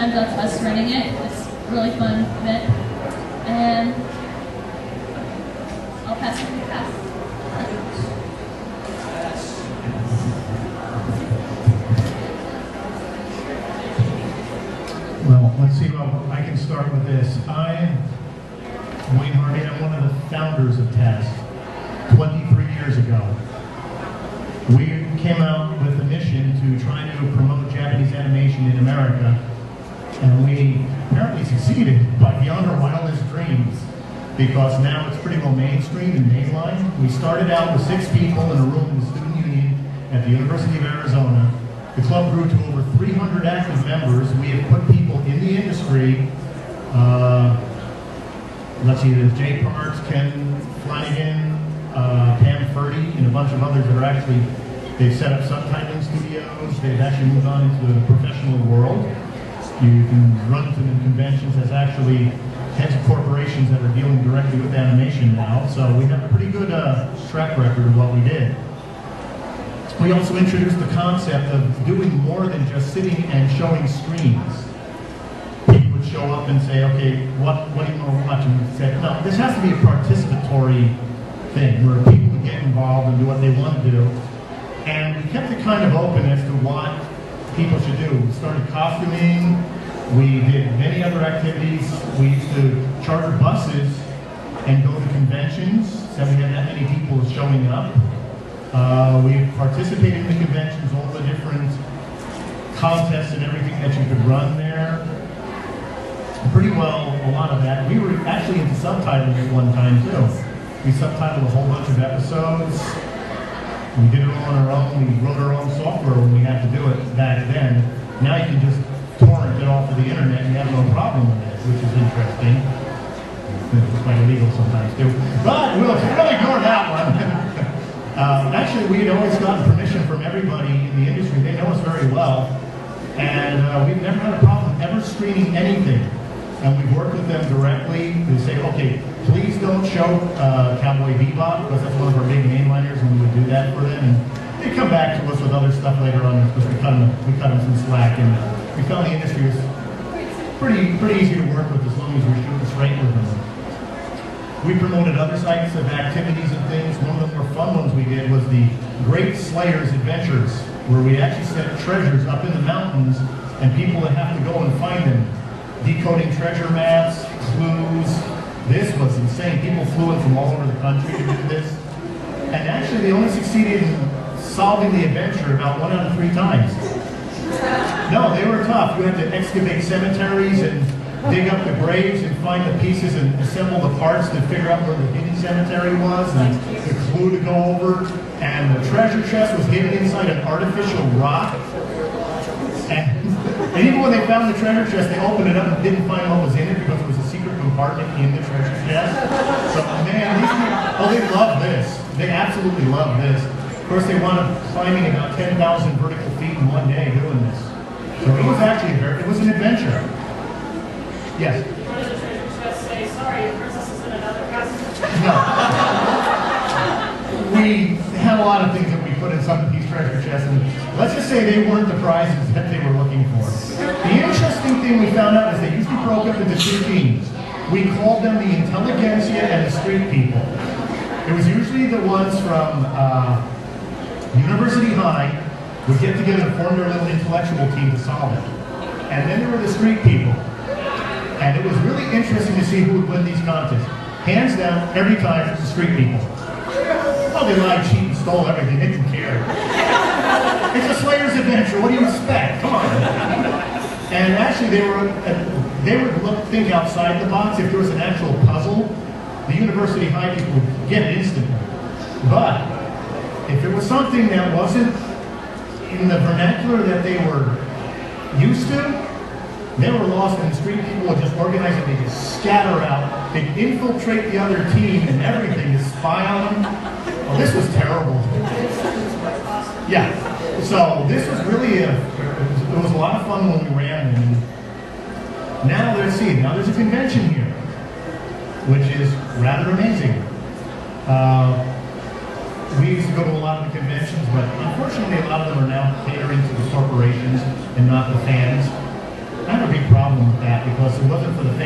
times that's us running it. It's a really fun event. And I'll pass it to Cass. Well, let's see how I can start with this. I'm Wayne Hardy. I'm one of the founders of TASS 23 years ago. We came out with a mission to try to promote Japanese animation in America, and we apparently succeeded, but beyond our wildest dreams, because now it's pretty well mainstream and mainline. We started out with 6 people in a room in the Student Union at the University of Arizona. The club grew to over 300 active members. We have put people in the industry. Let's see, there's Jay Parks, Ken Flanagan, Pam Ferdy, and a bunch of others that are actually, they've set up subtitling studios. They've actually moved on into the professional world. You can run to the conventions as actually heads of corporations that are dealing directly with animation now. So we have a pretty good track record of what we did. We also introduced the concept of doing more than just sitting and showing screens. People would show up and say, okay, what do you want to watch? And we'd say, no, this has to be a participatory thing where people would get involved and do what they want to do. And we kept it kind of open as to what people should do. We started costuming. We did many other activities. We used to charter buses and go to conventions, so we had that many people showing up. We participated in the conventions, all the different contests and everything that you could run there. Pretty well, a lot of that. We were actually into subtitling at one time too. We subtitled a whole bunch of episodes. We did it all on our own. We wrote our own software when we had to do it back then. Now you can just torrent it off of the internet and you have no problem with it, which is interesting. It's quite illegal sometimes too. But we'll ignore that one. Actually, we had always gotten permission from everybody in the industry. They know us very well. And we've never had a problem ever screening anything. And we've worked with them directly to say, okay, please don't show Cowboy Bebop, because that's one of our big mainliners, and we would do that for them. And they come back to us with other stuff later on, because we cut them some slack. And we found the industry was pretty easy to work with as long as we're shooting straight with them. We promoted other sites of activities and things. One of the more fun ones we did was the Great Slayers Adventures, where we actually set treasures up in the mountains, and people would have to go and find them. Decoding treasure maps, clues. This was insane. People flew in from all over the country to do this. And actually, they only succeeded in solving the adventure about 1 out of 3 times. No, they were tough. You had to excavate cemeteries and dig up the graves and find the pieces and assemble the parts to figure out where the hidden cemetery was and the clue to go over. And the treasure chest was hidden inside an artificial rock. And even when they found the treasure chest, they opened it up and didn't find what was in it because it was a secret compartment in the treasure chest. So, man, these people, oh, they love this. They absolutely love this. Of course, they wound up climbing about 10,000 vertical feet in one day doing this. So it was actually it was an adventure. Yes? What does the treasure chest say? Sorry, your princess is in another costume. No. We had a lot of things that we put in some of these treasure chests, and let's just say they weren't the prizes that they were looking for. The interesting thing we found out is they usually broke up into 2 teams. We called them the intelligentsia and the street people. It was usually the ones from University High would get together and form their little intellectual team to solve it. And then there were the street people. And it was really interesting to see who would win these contests. Hands down, every time, it's the street people. Oh, they lied, cheated, and stole everything. They didn't care. It's a Slayer's adventure. What do you expect? Come on. And actually, they would think outside the box. If there was an actual puzzle, the University High people would get it instantly. But if it was something that wasn't in the vernacular that they were used to, they were lost, and the street people would just organize it. They just scatter out. They'd infiltrate the other team and everything to spy on them. Oh, this was terrible. Yeah. So this was really it was a lot of fun when we ran them. And now let's see. Now there's a convention here, which is rather amazing. We used to go to a lot of the conventions, but unfortunately a lot of them are now catering to the corporations and not the fans. I have a big problem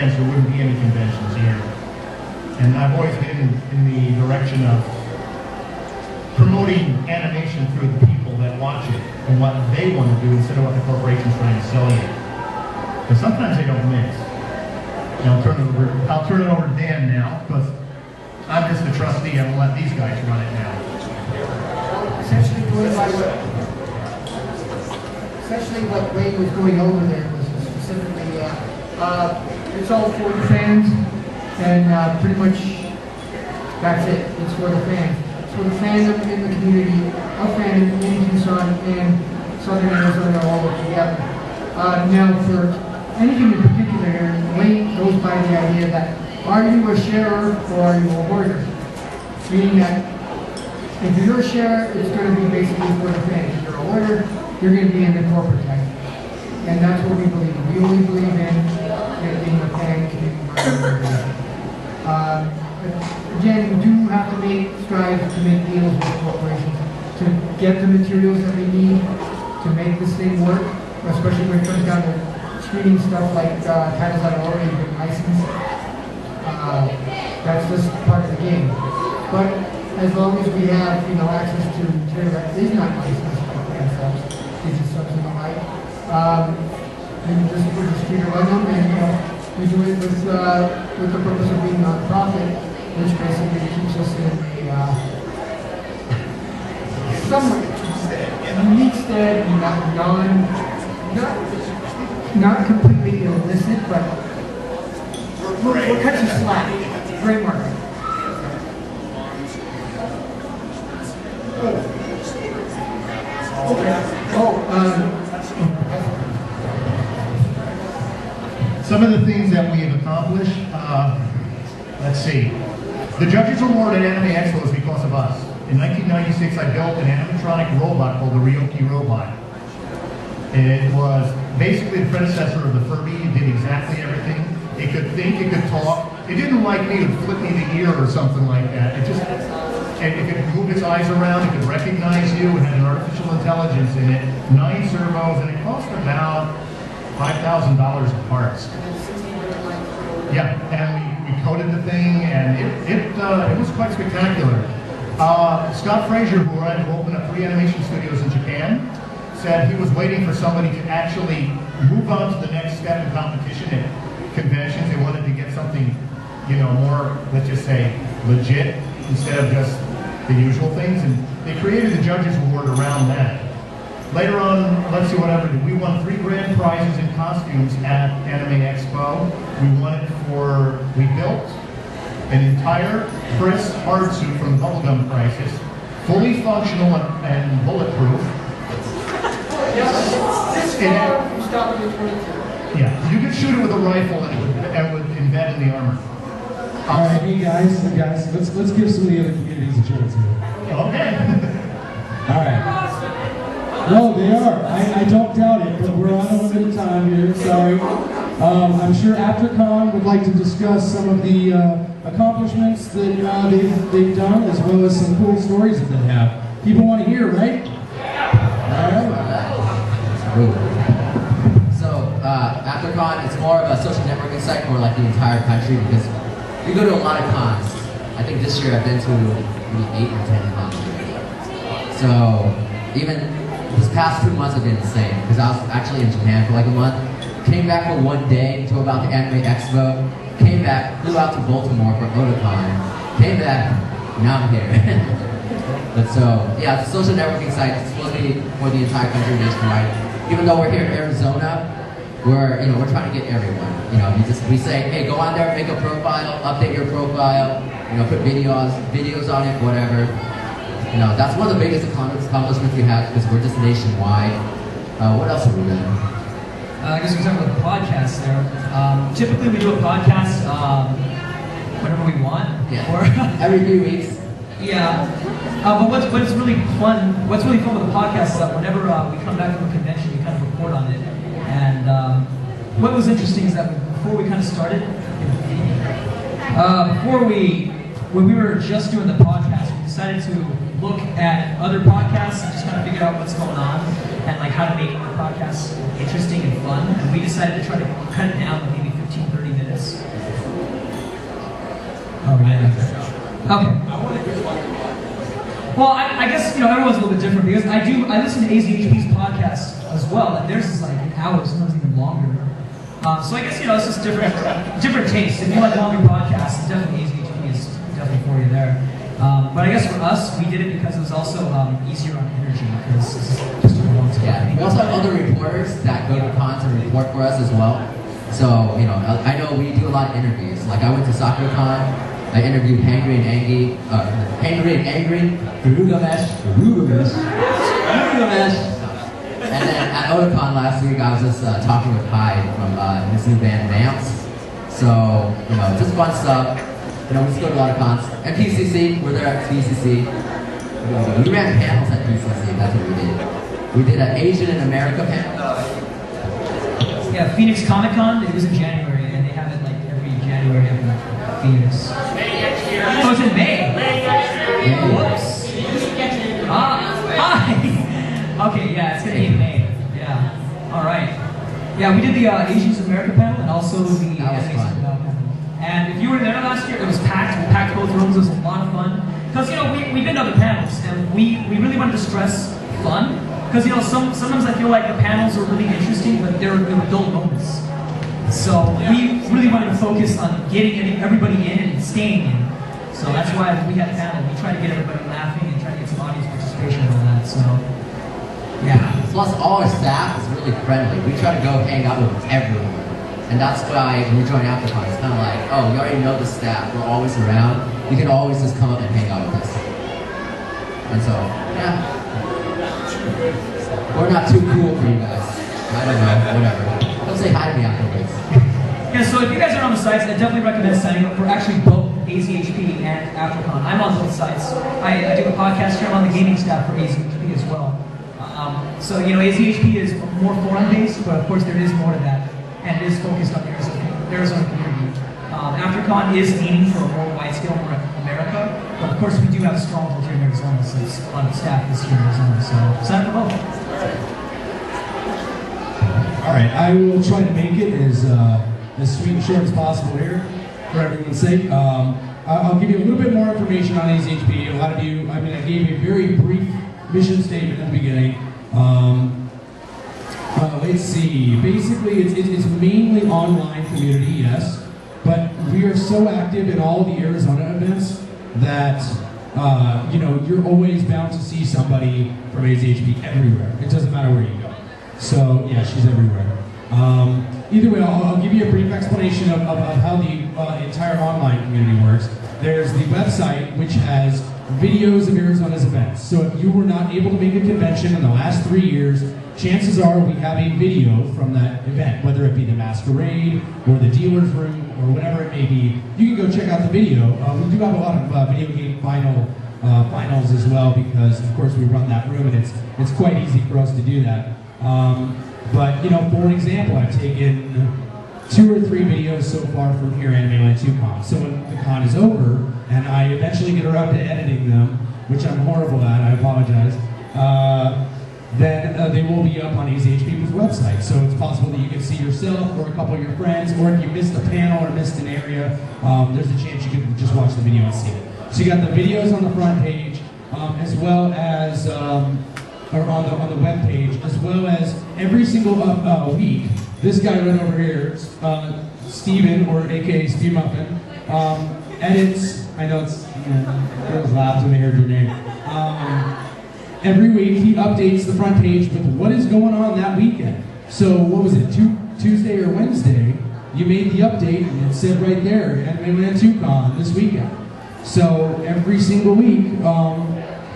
fans, there wouldn't be any conventions here. And I've always been in the direction of promoting animation through the people that watch it and what they want to do instead of what the corporation's trying to sell you. Because sometimes they don't mix. And I'll turn it over to Dan now, because I'm just the trustee. I'm gonna let these guys run it now. Essentially what Wade was going over there was specifically, it's all for the fans, and pretty much that's it. It's for the fans. It's for the fans in the community, of fans in Tucson and Southern Arizona all together. Now for anything in particular, Wade goes by the idea that are you a sharer or are you a hoarder? Meaning that if you're a sharer, it's going to be basically for the fans. If you're a hoarder, you're going to be in the corporate type. And that's what we believe in. We only believe in being a fan community. Again, we do have to make strides to make deals with corporations to get the materials that we need to make this thing work, especially when it comes down to screening stuff like titles that are already been licensed. That's just part of the game. But as long as we have, access to material that is not licensed by themselves, it's just something like, we're just free to run them, and we do it with the purpose of being non-profit, which basically keeps us in a somewhat unique stead, not completely illicit, but we're catching slack. Great market. Some of the things that we have accomplished, let's see. The Judges Award at Anime Expo is because of us. In 1996, I built an animatronic robot called the Ryoki Robot. It was basically the predecessor of the Furby. It did exactly everything. It could think, it could talk. It didn't like me, it would flip me the ear or something like that. It could move its eyes around, it could recognize you, it had an artificial intelligence in it, 9 servos, and it cost about $5,000 of parts. Yeah, and we coded the thing, and it was quite spectacular. Scott Frazier, who opened up 3 animation studios in Japan, said he was waiting for somebody to actually move on to the next step in competition at conventions. They wanted to get something, more, let's just say, legit instead of just the usual things. And they created the Judges Award around that. Later on, let's see whatever. We won 3 grand prizes in costumes at Anime Expo. We built an entire Chris hard suit from the Bubblegum Crisis, fully functional and bulletproof. Yeah, you could shoot it with a rifle and it would embed in the armor. All right, hey guys, let's give some of the other communities a chance here. Okay. All right. No, they are. I don't doubt it, but we're on a limited time here. Sorry. I'm sure Aftercon would like to discuss some of the accomplishments that they've done, as well as some cool stories that they have. People want to hear, right? All right. So, Aftercon, it's more of a social networking site for like the entire country because we go to a lot of cons. I think this year I've been to maybe 8 or 10 cons. So, even this past 2 months have been insane because I was actually in Japan for like a month. Came back for 1 day to about the Anime Expo. Came back, flew out to Baltimore for Otakon. Came back, now I'm here. But so, yeah, it's a social networking site. It's supposed to be for the entire country nationwide. Even though we're here in Arizona, we're trying to get everyone. We say, hey, go on there, make a profile, update your profile, put videos on it, whatever. That's one of the biggest accomplishments we have because we're just nationwide. What else are we doing? I guess we can talk about the podcast there. Typically we do a podcast whenever we want. Yeah. Or every few weeks. Yeah. But what's really fun with the podcast is that whenever we come back from a convention, we kind of report on it. And what was interesting is that before we kind of started, when we were just doing the podcast, we decided to look at other podcasts and just kind of figure out what's going on and like how to make our podcasts interesting and fun. And we decided to try to cut it down to maybe 15 15, 30 minutes. Oh, yeah. Okay. Well, I guess, everyone's a little bit different because I listen to AZHP's podcast as well, and theirs is like an hour, sometimes even longer. So I guess, it's just different tastes. If you like longer podcasts, definitely AZHP is definitely for you there. But I guess for us, we did it because it was also easier on energy because it's just a long time. Yeah, we also have other reporters that go to cons and report for us as well. So, I know we do a lot of interviews. Like I went to SunaCosu, I interviewed Hangry and Angry, Quiroga, and then at Otakon last week, I was just talking with Hyde from his new band Vamps. So, just fun stuff. We just go to a lot of cons. And PCC, we're there at PCC. We ran panels at PCC, that's what we did. We did an Asian in America panel. Yeah, Phoenix Comic Con, it was in January, and they have it like every January up in Phoenix. Oh, it's in May? Whoops. Hi! Okay, yeah, it's gonna be in May. Yeah. Alright. Yeah, we did the Asians in America panel and also the Animeland panel. And if you were there last year, it was packed. We packed both rooms. It was a lot of fun. Because, we've been to other panels, and we really wanted to stress fun. Because, sometimes I feel like the panels are really interesting, but they were dull moments. So we really wanted to focus on getting everybody in and staying in. So that's why we had a panel. We tried to get everybody laughing and try to get some audience participation and all that. So, yeah. Plus, all our staff is really friendly. We try to go hang out with everyone. And that's why when we join Aftercon, it's kind of like, oh, you already know the staff. We're always around. You can always just come up and hang out with us. And so, yeah. We're not too cool for you guys. I don't know, whatever. Don't say hi to me afterwards. Yeah, so if you guys are on the sites, I definitely recommend signing up for actually both AZHP and Aftercon. I'm on both sites. I do a podcast here. I'm on the gaming staff for AZHP as well. So, AZHP is more forum-based, but of course there is more to that. And it is focused on the Arizona community. Aftercon is aiming for a more wide-scale, more America, but of course we do have a stronghold here in Arizona, so it's a lot of staff is here in Arizona, so sign up for both. All right, I will try to make it as sweet and short as possible here for everyone's sake. I'll give you a little bit more information on AZHP. A lot of you, I gave a very brief mission statement at the beginning. Let's see. Basically, it's mainly online community, yes, but we are so active in all the Arizona events that you're always bound to see somebody from AZHP everywhere. It doesn't matter where you go. So yeah, she's everywhere. Either way, I'll give you a brief explanation of how the entire online community works. There's the website, which has videos of Arizona's events. So if you were not able to make a convention in the last 3 years, chances are we have a video from that event, whether it be the masquerade or the dealer's room or whatever it may be. You can go check out the video. We do have a lot of video game finals as well because, of course, we run that room and it's quite easy for us to do that. But for example, I've taken 2 or 3 videos so far from here at Animeland Tucon. So when the con is over and I eventually get around to editing them, which I'm horrible at, I apologize. Then they will be up on AZHP's website. So it's possible that you can see yourself or a couple of your friends, or if you missed a panel or missed an area, there's a chance you can just watch the video and see it. So you got the videos on the front page, as well as, or on the web page, as well as every single week, this guy right over here, Steven, or AKA Steve Muffin, edits, I know it's, girls laughed when they heard your name. Every week he updates the front page with what is going on that weekend. So what was it, Tuesday or Wednesday, you made the update and it said right there, Animeland Tucon this weekend. So every single week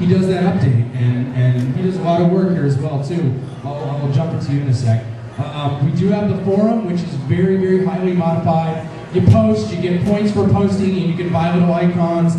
he does that update and he does a lot of work here as well too. I'll jump into you in a sec. We do have the forum, which is very, very highly modified. You post, you get points for posting, and you can buy little icons.